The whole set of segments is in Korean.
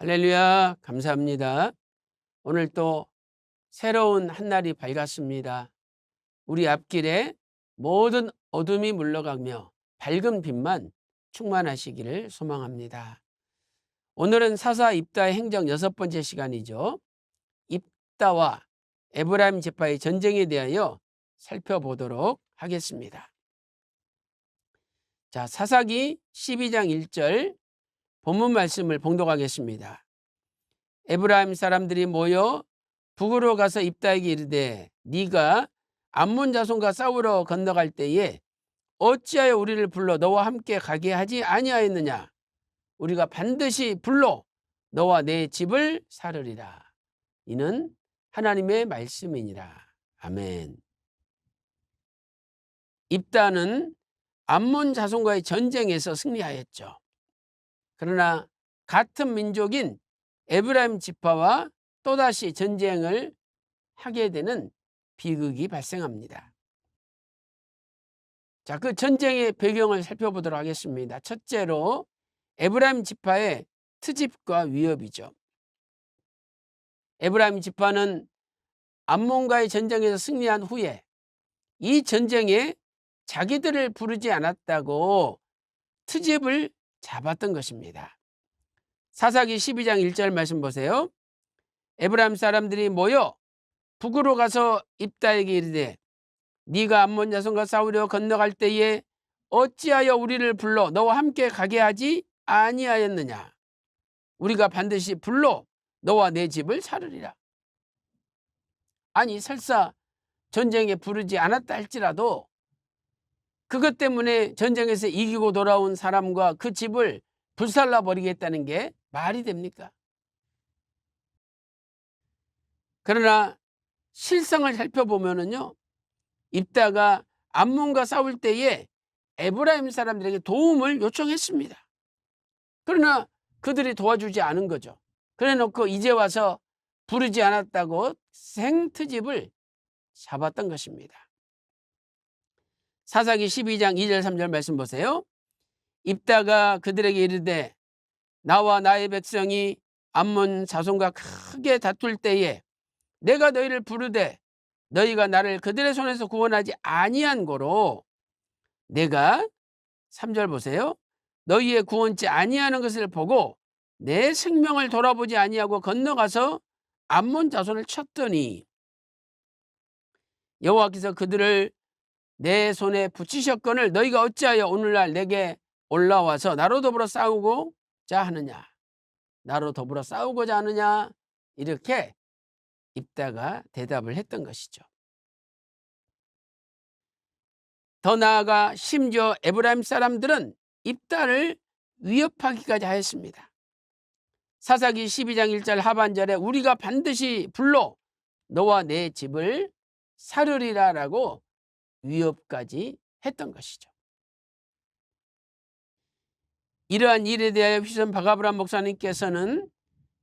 할렐루야, 감사합니다. 오늘 또 새로운 한날이 밝았습니다. 우리 앞길에 모든 어둠이 물러가며 밝은 빛만 충만하시기를 소망합니다. 오늘은 사사 입다의 행정 6번째 시간이죠. 입다와 에브라임 지파의 전쟁에 대하여 살펴보도록 하겠습니다. 자, 사사기 12장 1절 본문 말씀을 봉독하겠습니다. 에브라임 사람들이 모여 북으로 가서 입다에게 이르되 네가 암몬 자손과 싸우러 건너갈 때에 어찌하여 우리를 불러 너와 함께 가게 하지 아니하였느냐. 우리가 반드시 불러 너와 내 집을 사르리라. 이는 하나님의 말씀이니라. 아멘. 입다는 암몬 자손과의 전쟁에서 승리하였죠. 그러나 같은 민족인 에브라임 지파와 또다시 전쟁을 하게 되는 비극이 발생합니다. 자, 그 전쟁의 배경을 살펴보도록 하겠습니다. 첫째로 에브라임 지파의 트집과 위협이죠. 에브라임 지파는 암몬과의 전쟁에서 승리한 후에 이 전쟁에 자기들을 부르지 않았다고 트집을 잡았던 것입니다. 사사기 12장 1절 말씀 보세요. 에브라임 사람들이 모여 북으로 가서 입다에게 이르되 네가 암몬 자손과 싸우려 건너갈 때에 어찌하여 우리를 불러 너와 함께 가게 하지 아니하였느냐. 우리가 반드시 불러 너와 내 집을 사르리라. 아니, 설사 전쟁에 부르지 않았다 할지라도 그것 때문에 전쟁에서 이기고 돌아온 사람과 그 집을 불살라 버리겠다는 게 말이 됩니까? 그러나 실상을 살펴보면은요, 입다가 암몬과 싸울 때에 에브라임 사람들에게 도움을 요청했습니다. 그러나 그들이 도와주지 않은 거죠. 그래 놓고 이제 와서 부르지 않았다고 생트집을 잡았던 것입니다. 사사기 12장 2절 3절 말씀 보세요. 입다가 그들에게 이르되 나와 나의 백성이 암몬 자손과 크게 다툴 때에 내가 너희를 부르되 너희가 나를 그들의 손에서 구원하지 아니한 고로 내가 3절 보세요. 너희의 구원치 아니하는 것을 보고 내 생명을 돌아보지 아니하고 건너가서 암몬 자손을 쳤더니 여호와께서 그들을 내 손에 붙이셨거늘 너희가 어찌하여 오늘날 내게 올라와서 나로 더불어 싸우고자 하느냐. 나로 더불어 싸우고자 하느냐. 이렇게 입다가 대답을 했던 것이죠. 더 나아가 심지어 에브라임 사람들은 입다를 위협하기까지 하였습니다. 사사기 12장 1절 하반절에 우리가 반드시 불러 너와 내 집을 사르리라 라고 위협까지 했던 것이죠. 이러한 일에 대하여 휘선 박아브람 목사님께서는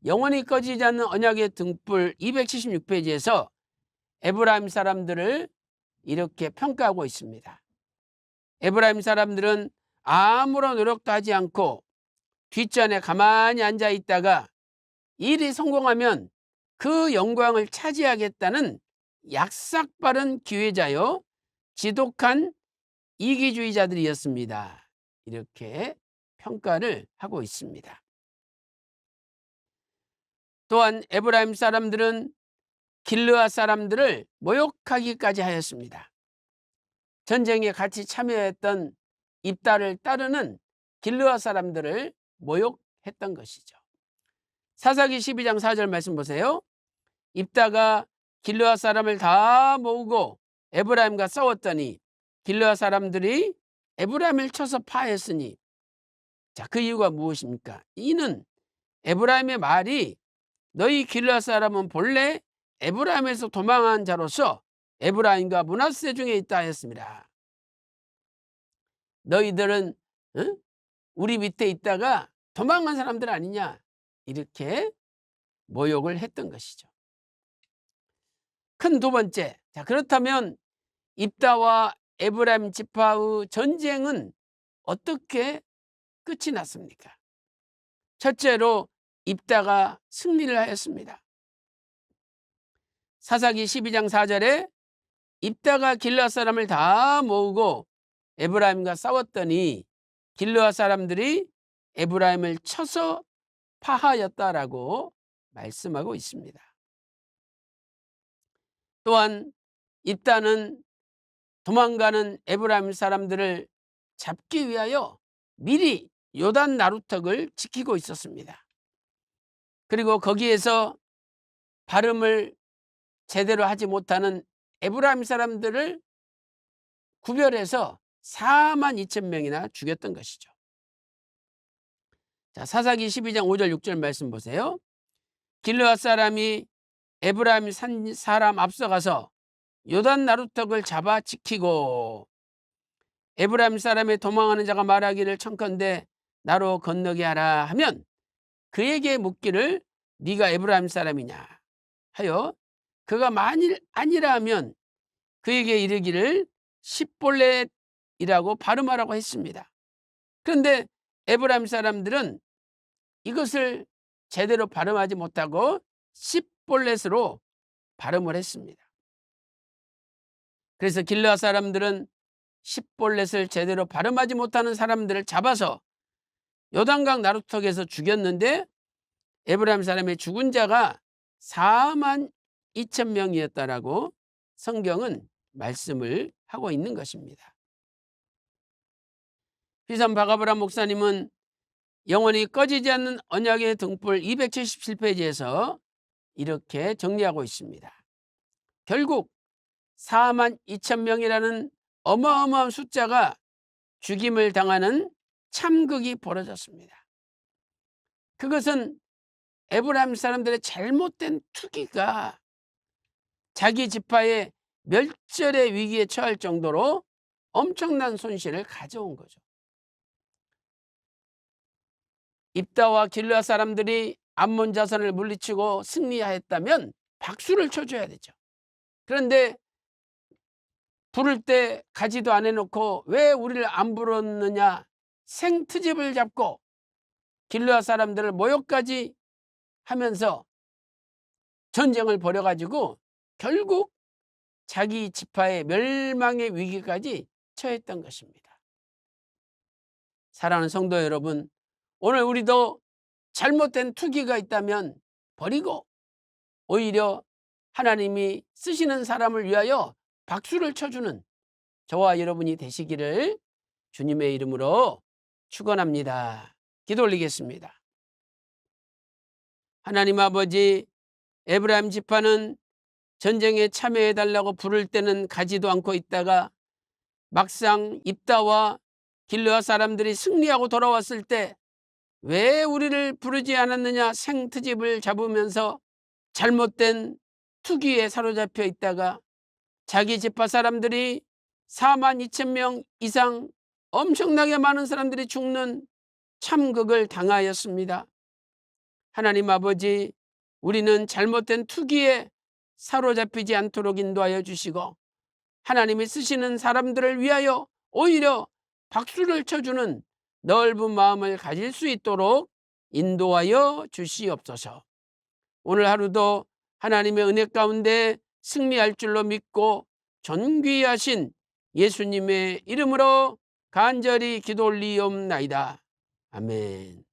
영원히 꺼지지 않는 언약의 등불 276페이지에서 에브라임 사람들을 이렇게 평가하고 있습니다. 에브라임 사람들은 아무런 노력도 하지 않고 뒷전에 가만히 앉아 있다가 일이 성공하면 그 영광을 차지하겠다는 약삭빠른 기회자요 지독한 이기주의자들이었습니다. 이렇게 평가를 하고 있습니다. 또한 에브라임 사람들은 길르앗 사람들을 모욕하기까지 하였습니다. 전쟁에 같이 참여했던 입다를 따르는 길르앗 사람들을 모욕했던 것이죠. 사사기 12장 4절 말씀 보세요. 입다가 길르앗 사람을 다 모으고 에브라임과 싸웠더니 길르앗 사람들이 에브라임을 쳐서 파했으니, 자, 그 이유가 무엇입니까? 이는 에브라임의 말이 너희 길르앗 사람은 본래 에브라임에서 도망한 자로서 에브라임과 므낫세 중에 있다 했습니다. 너희들은 우리 밑에 있다가 도망간 사람들 아니냐, 이렇게 모욕을 했던 것이죠. 큰 두 번째, 자, 그렇다면 입다와 에브라임 지파의 전쟁은 어떻게 끝이 났습니까? 첫째로 입다가 승리를 하였습니다. 사사기 12장 4절에 입다가 길르앗 사람을 다 모으고 에브라임과 싸웠더니 길르앗 사람들이 에브라임을 쳐서 파하였다라고 말씀하고 있습니다. 또한 입다는 도망가는 에브라임 사람들을 잡기 위하여 미리 요단 나루턱을 지키고 있었습니다. 그리고 거기에서 발음을 제대로 하지 못하는 에브라임 사람들을 구별해서 42,000명이나 죽였던 것이죠. 자, 사사기 12장 5절 6절 말씀 보세요. 길르앗 사람이 에브라임 사람 앞서가서 요단 나루턱을 잡아 지키고 에브라임 사람의 도망하는 자가 말하기를 청컨대 나로 건너게 하라 하면 그에게 묻기를 네가 에브라임 사람이냐 하여 그가 만일 아니라 하면 그에게 이르기를 십볼렛이라고 발음하라고 했습니다. 그런데 에브라임 사람들은 이것을 제대로 발음하지 못하고 십볼렛으로 발음을 했습니다. 그래서 길르앗 사람들은 십볼렛을 제대로 발음하지 못하는 사람들을 잡아서 요단강 나루턱에서 죽였는데 에브라임 사람의 죽은 자가 42,000명이었다라고 성경은 말씀을 하고 있는 것입니다. 휘산 바가브라 목사님은 영원히 꺼지지 않는 언약의 등불 277페이지에서 이렇게 정리하고 있습니다. 결국 42,000명이라는 어마어마한 숫자가 죽임을 당하는 참극이 벌어졌습니다. 그것은 에브라임 사람들의 잘못된 투기가 자기 지파의 멸절의 위기에 처할 정도로 엄청난 손실을 가져온 거죠. 입다와 길르앗 사람들이 암몬 자손을 물리치고 승리하였다면 박수를 쳐줘야 되죠. 그런데 부를 때 가지도 안 해놓고 왜 우리를 안 불렀느냐 생트집을 잡고 길르앗 사람들을 모욕까지 하면서 전쟁을 벌여가지고 결국 자기 지파의 멸망의 위기까지 처했던 것입니다. 사랑하는 성도 여러분, 오늘 우리도 잘못된 투기가 있다면 버리고 오히려 하나님이 쓰시는 사람을 위하여 박수를 쳐주는 저와 여러분이 되시기를 주님의 이름으로 축원합니다. 기도 올리겠습니다. 하나님 아버지, 에브라임 지파는 전쟁에 참여해달라고 부를 때는 가지도 않고 있다가 막상 입다와 길르앗 사람들이 승리하고 돌아왔을 때 왜 우리를 부르지 않았느냐 생트집을 잡으면서 잘못된 투기에 사로잡혀 있다가 자기 지파 사람들이 42,000명 이상 엄청나게 많은 사람들이 죽는 참극을 당하였습니다. 하나님 아버지, 우리는 잘못된 투기에 사로잡히지 않도록 인도하여 주시고 하나님이 쓰시는 사람들을 위하여 오히려 박수를 쳐주는 넓은 마음을 가질 수 있도록 인도하여 주시옵소서. 오늘 하루도 하나님의 은혜 가운데 승리할 줄로 믿고 존귀하신 예수님의 이름으로 간절히 기도 올리옵나이다. 아멘.